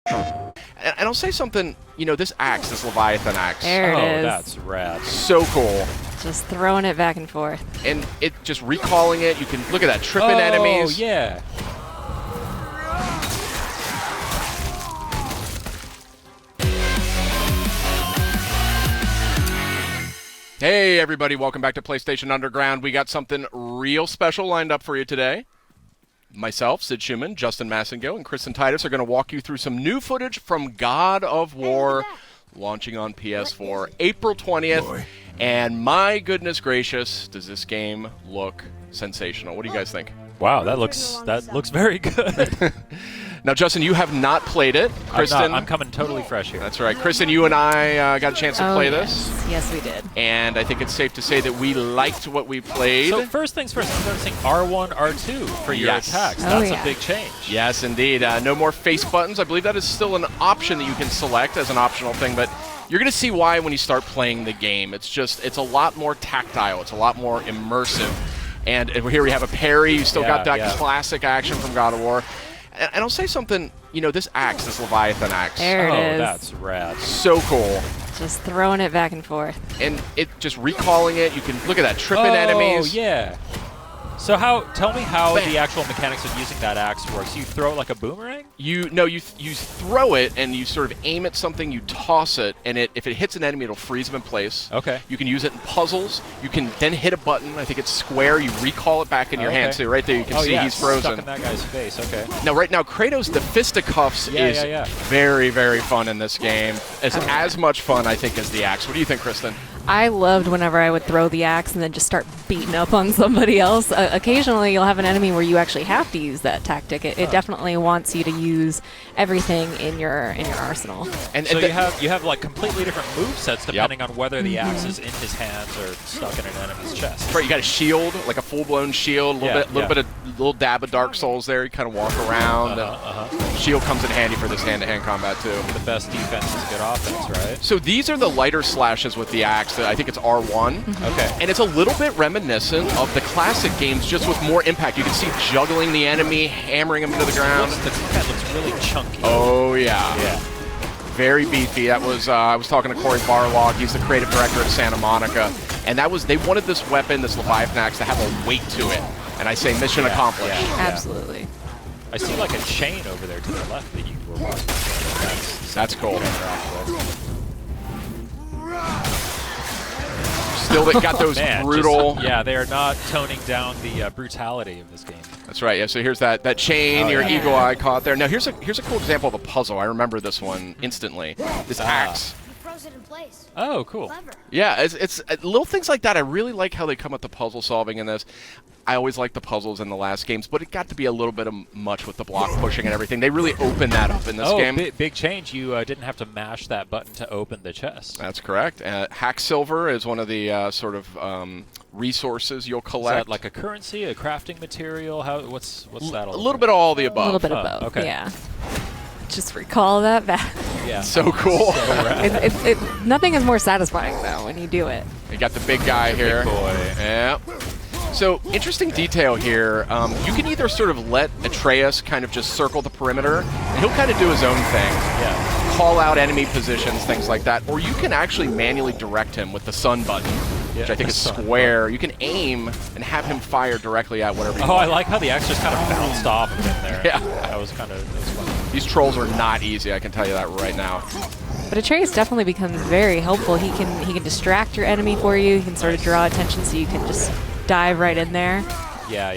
And I'll say something, you know, this axe, this Leviathan axe. There it is. That's rad. So cool. Just throwing it back and forth. And it just recalling it, you can look at that, tripping enemies. Oh, yeah. Hey everybody, welcome back to PlayStation Underground. We got something real special lined up for you today. Myself, Sid Schumann, Justin Massengo, and Kristen Titus are going to walk you through some new footage from God of War, launching on PS4 April 20th. And my goodness gracious, does this game look sensational. What do you guys think? Wow, that looks very good. Now, Justin, you have not played it. Kristen, I'm coming totally fresh here. That's right. Kristen, you and I got a chance to play this. Yes, we did. And I think it's safe to say that we liked what we played. So first things first, I'm noticing R1, R2 for your attacks. Oh, That's yeah. a big change. Yes, indeed. No more face buttons. I believe that is still an option that you can select as an optional thing, but you're going to see why when you start playing the game. It's a lot more tactile. It's a lot more immersive. And here we have a parry. You still got that classic action from God of War. And I'll say something, you know, this axe, this Leviathan axe. There it is. That's rad. So cool. Just throwing it back and forth. And it just recalling it, you can look at that, tripping enemies. Oh, yeah. So tell me how the actual mechanics of using that axe works. You throw it like a boomerang? You throw it and you sort of aim at something, you toss it, and if it hits an enemy, it'll freeze them in place. Okay. You can use it in puzzles. You can then hit a button. I think it's square. You recall it back in your hand. So right there, you can see he's frozen. Stuck in that guy's face. Okay. Now, right now, Kratos, the fisticuffs is very, very fun in this game. It's as much fun, I think, as the axe. What do you think, Kristen? I loved whenever I would throw the axe and then just start beating up on somebody else. Occasionally, you'll have an enemy where you actually have to use that tactic. It definitely wants you to use everything in your arsenal. And so you have like completely different movesets depending on whether the axe is in his hands or stuck in an enemy's chest. Right, you got a shield, like a full-blown shield, a little dab of Dark Souls there. You kind of walk around. Shield comes in handy for this hand-to-hand combat too. The best defense is good offense, right? So these are the lighter slashes with the axe. I think it's R1. Okay. And it's a little bit reminiscent of the classic games, just with more impact. You can see juggling the enemy, hammering him into the ground. The head looks really chunky. Oh, yeah. Yeah. Very beefy. That was I was talking to Corey Barlog. He's the creative director at Santa Monica. And they wanted this weapon, this Leviathan axe, to have a weight to it. And I say mission accomplished. Yeah. Absolutely. I see like a chain over there to the left that you were watching. That's cool. Still got those brutal... yeah, they are not toning down the brutality of this game. That's right. Yeah. So here's that chain. Your eagle eye caught there. Now here's a cool example of a puzzle. I remember this one instantly. This axe. Froze it in place. Oh, cool. Clever. Yeah. It's little things like that. I really like how they come up with the puzzle solving in this. I always liked the puzzles in the last games, but it got to be a little bit much with the block pushing and everything. They really opened that up in this game. Big change. You didn't have to mash that button to open the chest. That's correct. Hack silver is one of the sort of resources you'll collect. Is that like a currency, a crafting material? What's that all A little bit of all the above. A little bit of both, okay. yeah. Just recall that back. Yeah. So cool. So nothing is more satisfying, though, when you do it. You got the big guy here. Big boy. Yeah. So, interesting detail here. You can either sort of let Atreus kind of just circle the perimeter, and he'll kind of do his own thing. Yeah. Call out enemy positions, things like that. Or you can actually manually direct him with the sun button, which I think is square. You can aim and have him fire directly at whatever you want. I like how the axe just kind of bounced off of him there. Yeah. That was fun. These trolls are not easy, I can tell you that right now. But Atreus definitely becomes very helpful. He can distract your enemy for you. He can sort of draw attention so you can just dive right in there. Yeah.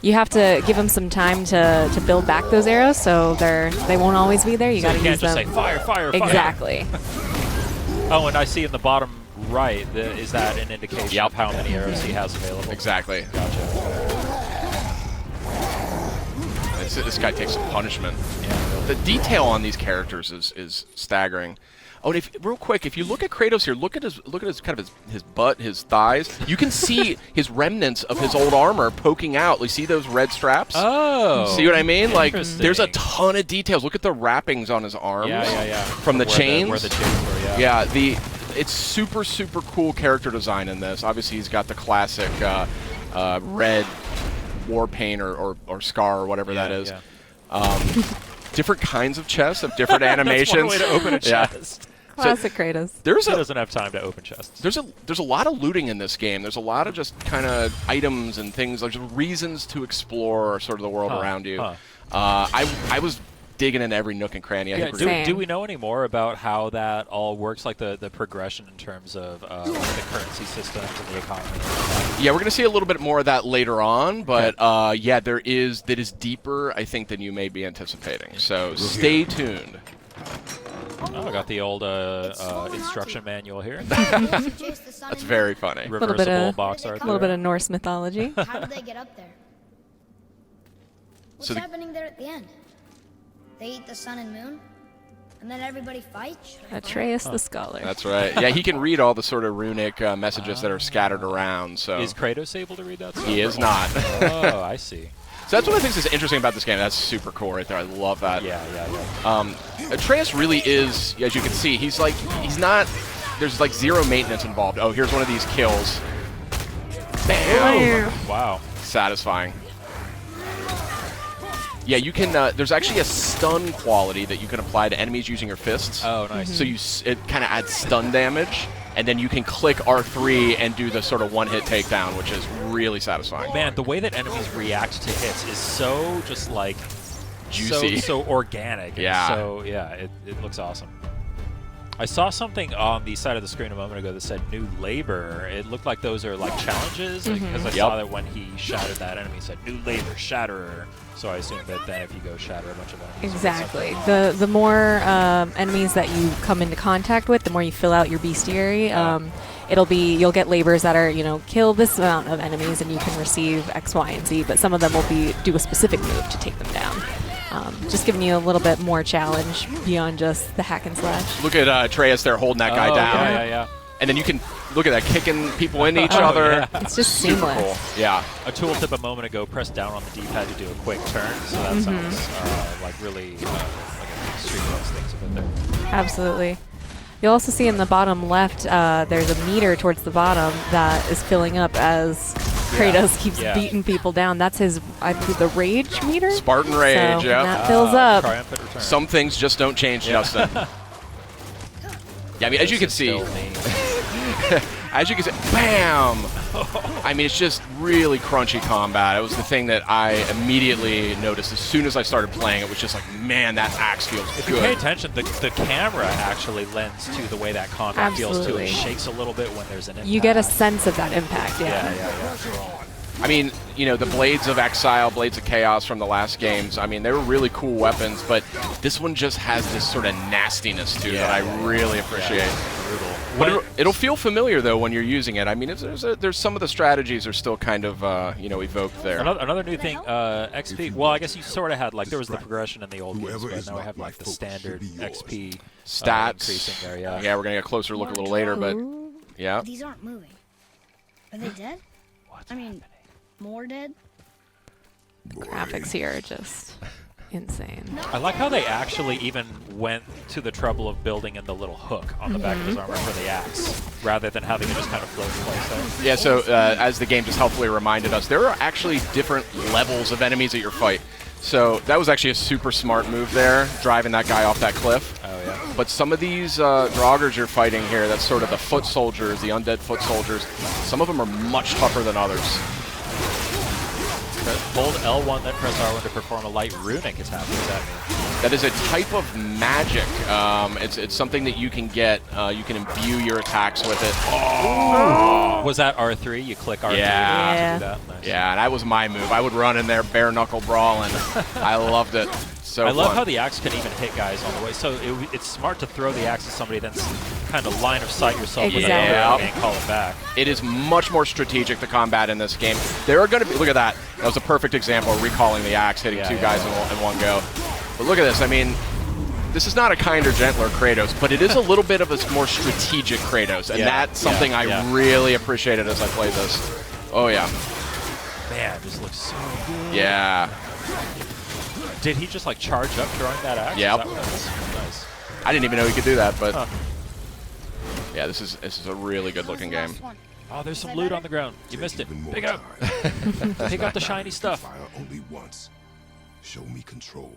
You have to give them some time to build back those arrows, so they won't always be there. You got to use them. You can't just say fire. Exactly. Oh, and I see in the bottom right, is that an indication of how many arrows he has available? Exactly. Gotcha. This guy takes some punishment. Yeah. The detail on these characters is staggering. Oh, and real quick, if you look at Kratos here, look at his kind of his butt, his thighs. You can see his remnants of his old armor poking out. You see those red straps? Oh. See what I mean? Like, there's a ton of details. Look at the wrappings on his arms. Yeah. From the chains. Where the chains were, yeah. Yeah, it's super cool character design in this. Obviously, he's got the classic red war paint or scar or whatever that is. Yeah. different kinds of chests of different That's animations. one way to open a Yeah. chest. Classic Kratos. There's He a doesn't have time to open chests. there's a lot of looting in this game. There's a lot of just kind of items and things, like just reasons to explore sort of the world around you. I was digging into every nook and cranny. I think we're gonna- Do we know any more about how that all works, like the progression in terms of the currency systems and the economy? Yeah, we're going to see a little bit more of that later on, but yeah, that is deeper, I think, than you may be anticipating. So stay tuned. Oh, I got the old instruction manual here. That's very funny. Reversible box art. A little bit of Norse mythology. How did they get up there? What's So the- happening there at the end? They eat the sun and moon, and then everybody fights? Atreus the Scholar. That's right. Yeah, he can read all the sort of runic messages that are scattered around. So Is Kratos able to read that stuff? he is not. Oh, I see. So that's one of the things that's interesting about this game. That's super cool right there. I love that. Yeah. Atreus really is, as you can see, he's not. There's like zero maintenance involved. Oh, here's one of these kills. Bam! Wow. Satisfying. Yeah, you can. There's actually a stun quality that you can apply to enemies using your fists. Oh, nice. So it kind of adds stun damage, and then you can click R3 and do the sort of one-hit takedown, which is really satisfying. Man, the way that enemies react to hits is so just like Juicy. so organic. and Yeah. So yeah, it looks awesome. I saw something on the side of the screen a moment ago that said new labor. It looked like those are like challenges because I saw that when he shattered that enemy, it said new labor, shatterer. So I assume that then if you go shatter a bunch of enemies. Exactly. The more enemies that you come into contact with, the more you fill out your bestiary. You'll get labors that are, kill this amount of enemies and you can receive X, Y, and Z, but some of them will do a specific move to take them down. Just giving you a little bit more challenge beyond just the hack and slash. Look at Atreus there holding that guy down. Yeah. And then you can look at that, kicking people into each other. Yeah. It's just Super seamless. cool. Yeah. A tooltip a moment ago, press down on the D-pad to do a quick turn. So that sounds like really like a Street Fighter things a bit there. Absolutely. You'll also see in the bottom left, there's a meter towards the bottom that is filling up as Kratos keeps beating people down. That's his, I believe, the rage meter? Spartan Rage, so yeah. that fills up. Triumphant return. Some things just don't change, Justin. Yeah, I mean, as you can see, bam! I mean, it's just really crunchy combat. It was the thing that I immediately noticed as soon as I started playing. It was just like, man, that axe feels If you pay good. attention, the camera actually lends to the way that combat feels too. Absolutely. It shakes a little bit when there's an impact. You get a sense of that impact, yeah. Yeah. I mean, the Blades of Exile, Blades of Chaos from the last games, I mean, they were really cool weapons, but this one just has this sort of nastiness to it that I really appreciate. Brutal. But it'll feel familiar, though, when you're using it. I mean, there's some of the strategies are still kind of, evoked there. Another new thing, XP. Well, I guess you sort of had there was the progression in the old games, but now we have the standard XP Stats. increasing there. Yeah. Yeah, we're gonna get a closer look a little later, but yeah. These aren't moving. Are they dead? More dead? Graphics here are just insane. I like how they actually even went to the trouble of building in the little hook on the back of his armor for the axe, rather than having it just kind of float in place there. Yeah, so as the game just helpfully reminded us, there are actually different levels of enemies at your fight. So that was actually a super smart move there, driving that guy off that cliff. Oh, yeah. But some of these Draugrs you're fighting here, that's sort of the foot soldiers, the undead foot soldiers, some of them are much tougher than others. Hold L1, then press R1 to perform a light runic attack. What does that mean? That is a type of magic. It's something that you can get. You can imbue your attacks with it. Oh! Was that R3? You click R3 Yeah. to do that? Nice. Yeah, and that was my move. I would run in there bare knuckle brawling. I loved it. So I love fun. how the axe can even hit guys on the way. So it's smart to throw the axe at somebody, then kind of line of sight yourself with Exactly. another and call it back. It is much more strategic, the combat in this game. There are going to be, look at that. That was a perfect example of recalling the axe, hitting two guys in one go. But look at this. I mean, this is not a kinder, gentler Kratos, but it is a little bit of a more strategic Kratos, and that's something I really appreciated as I played this. Oh, yeah. Man, this looks so good. Yeah. Did he just charge up throwing that axe? Yep. Is that what that was? Nice. I didn't even know he could do that, but yeah, this is a really good looking game. Oh, there's some loot on the ground. You missed it. Pick up. Pick up the shiny stuff. Fire only once. Show me control.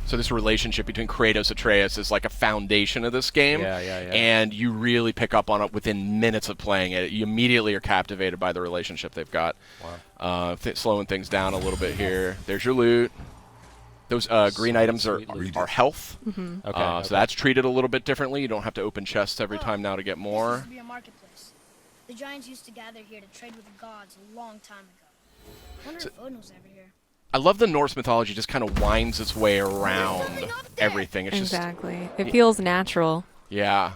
So this relationship between Kratos and Atreus is like a foundation of this game. Yeah. And you really pick up on it within minutes of playing it. You immediately are captivated by the relationship they've got. Wow. Slowing things down a little bit here. There's your loot. Those green items are health. Okay. So that's treated a little bit differently. You don't have to open chests every time now to get This more. used to be a marketplace. The giants used to gather here to trade with the gods a long time ago. I wonder if Odin was ever here. I love the Norse mythology just kind of winds its way around everything. It's Exactly. It feels natural. Yeah.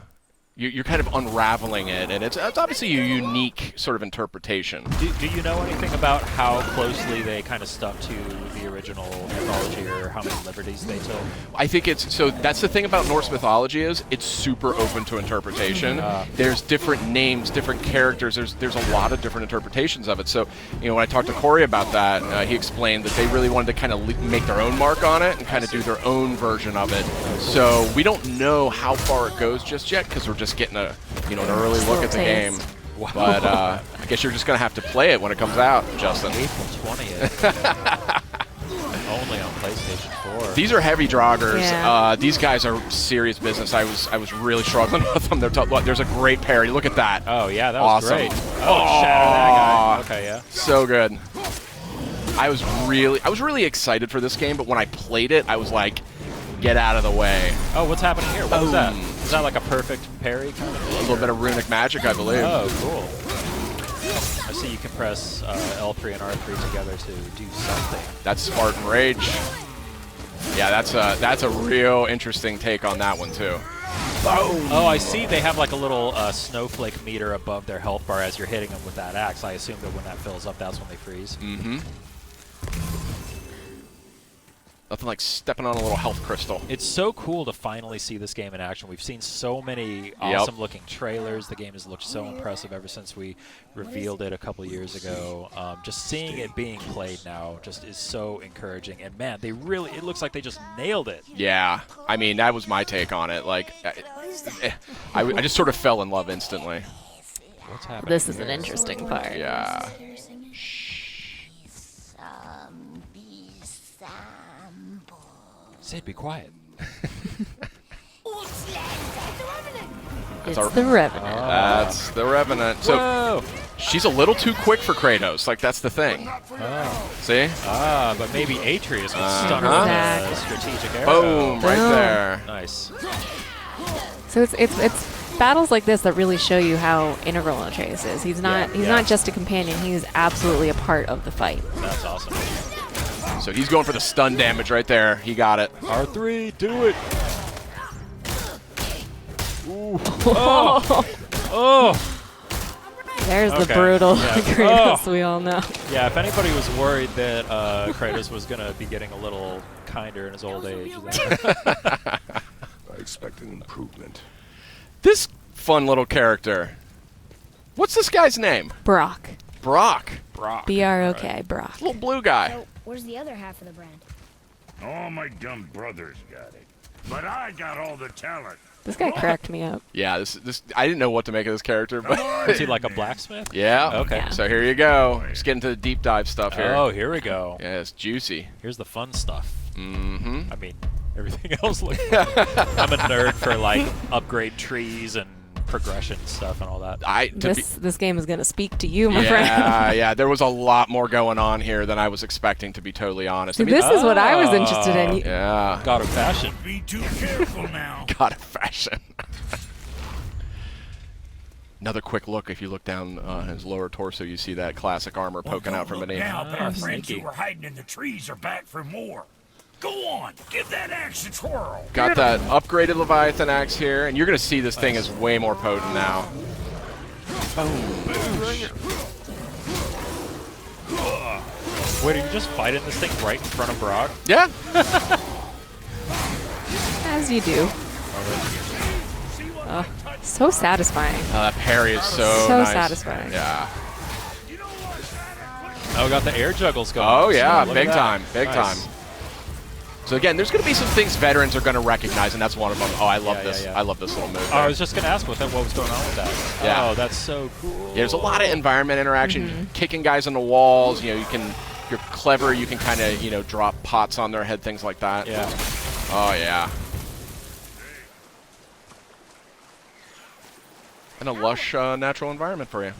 You're kind of unraveling it, and it's obviously a unique sort of interpretation. Do you know anything about how closely they kind of stuck to the original mythology, or how many liberties they took? I think so that's the thing about Norse mythology is it's super open to interpretation. There's different names, different characters. There's a lot of different interpretations of it. So, when I talked to Corey about that, he explained that they really wanted to kind of make their own mark on it and kind of do their own version of it. So we don't know how far it goes just yet because we're just getting an early look at the game. Wow. But I guess you're just going to have to play it when it comes out, Justin. April 20th. Only on PlayStation 4. These are heavy draugrs. Yeah. These guys are serious business. I was really struggling with them. There's a great parry. Look at that. Oh, yeah, that was Awesome. great. Oh, shatter that guy. Okay, yeah. So good. I was really excited for this game, but when I played it, I was like, get out of the way. Oh, what's happening here? What was that? Is that like a perfect parry kind of? A little bit of runic magic, I believe. Oh, cool. I see you can press L3 and R3 together to do something. That's Spartan Rage. Yeah, that's a real interesting take on that one too. Oh, I see they have like a little snowflake meter above their health bar as you're hitting them with that axe. I assume that when that fills up, that's when they freeze. Mm-hmm. Nothing like stepping on a little health crystal. It's so cool to finally see this game in action. We've seen so many awesome-looking trailers. The game has looked so impressive ever since we revealed it a couple years ago. Just seeing it being played now just is so encouraging. And man, it looks like they just nailed it. Yeah, I mean, that was my take on it. Like, I just sort of fell in love instantly. What's happening? This is an interesting part. Yeah. Sid, be quiet. It's the Revenant. That's the Revenant. So Whoa! she's a little too quick for Kratos. Like, that's the thing. Oh. See? But maybe Atreus would stun her with a Exactly. strategic arrow. Boom, right there. Nice. So it's battles like this that really show you how integral Atreus is. He's not just a companion. He's absolutely a part of the fight. That's awesome. So he's going for the stun damage right there. He got it. R3, do it. Ooh. Oh. There's the Okay. brutal Yeah. Kratos we all know. Yeah, if anybody was worried that Kratos was going to be getting a little kinder in his old age. I expect an improvement. This fun little character. What's this guy's name? Brock. Brock. Brock. B-R-O-K, Brock. Little blue guy. So, where's the other half of the brand? All my dumb brothers got it. But I got all the talent. This guy cracked me up. Yeah, this I didn't know what to make of this character, but Is he like a blacksmith? yeah. Okay. Yeah. So here you go. Just getting to the deep dive stuff here. Oh, here we go. Yeah, it's juicy. Here's the fun stuff. Mm-hmm. I mean, everything else looks I'm a nerd for like upgrade trees and progression stuff and all that. This game is going to speak to you, my friend. Yeah. There was a lot more going on here than I was expecting, to be totally honest. See, this is what I was interested in. Yeah. God of fashion. Be too careful now. God of fashion. Another quick look. If you look down his lower torso, you see that classic armor poking out from beneath. Now, but our friends sneaky. who were hiding in the trees are back for more. Go on, give that axe a twirl. Got that upgraded Leviathan axe here, and you're going to see this thing is way more potent now. Wait, are you just fighting this thing right in front of Brock? Yeah. As you do. So satisfying. That parry is so So nice. satisfying. Yeah. Oh, got the air juggles going. Oh, yeah. Look at Big that. time. Big Nice. time. So again, there's going to be some things veterans are going to recognize, and that's one of them. Oh, I love Yeah, this. yeah, yeah. I love this little move. Oh, I there. was just going to ask what was going on with that. Yeah. Oh, that's so cool. Yeah, there's a lot of environment interaction, kicking guys on the walls. You know, if you're clever, you can kind of, drop pots on their head, things like that. Yeah. Oh, yeah. And a lush natural environment for you.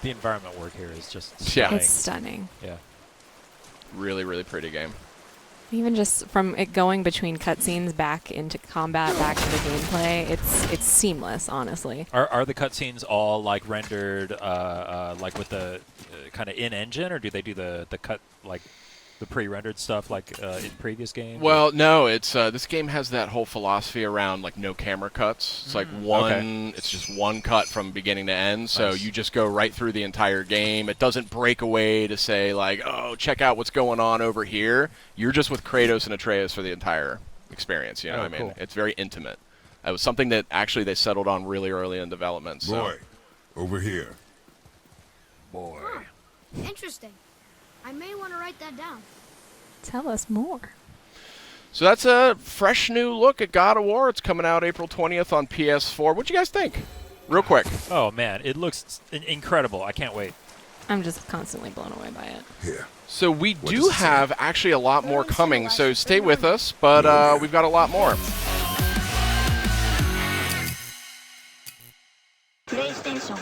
The environment work here is just Yeah. stunning. It's stunning. Yeah. Really, really pretty game. Even just from it going between cutscenes back into combat, back into gameplay, it's seamless, honestly. Are the cutscenes all like rendered like with the kind of in engine, or do they do the cut like the pre-rendered stuff like in previous games? Well, no, it's this game has that whole philosophy around like no camera cuts. It's like one, it's just one cut from beginning to end. So Nice. you just go right through the entire game. It doesn't break away to say like, oh, check out what's going on over here. You're just with Kratos and Atreus for the entire experience. You know what I mean? Cool. It's very intimate. It was something that actually they settled on really early in development. So. Boy, over here. Boy. Interesting. I may want to write that down. Tell us more. So that's a fresh new look at God of War. It's coming out April 20th on PS4. What'd you guys think? Real quick. Oh man, it looks incredible. I can't wait. I'm just constantly blown away by it. Here. So we What do does it say? have actually a lot more Learn coming, so Civilization stay for with learning. us, but we've got a lot more. PlayStation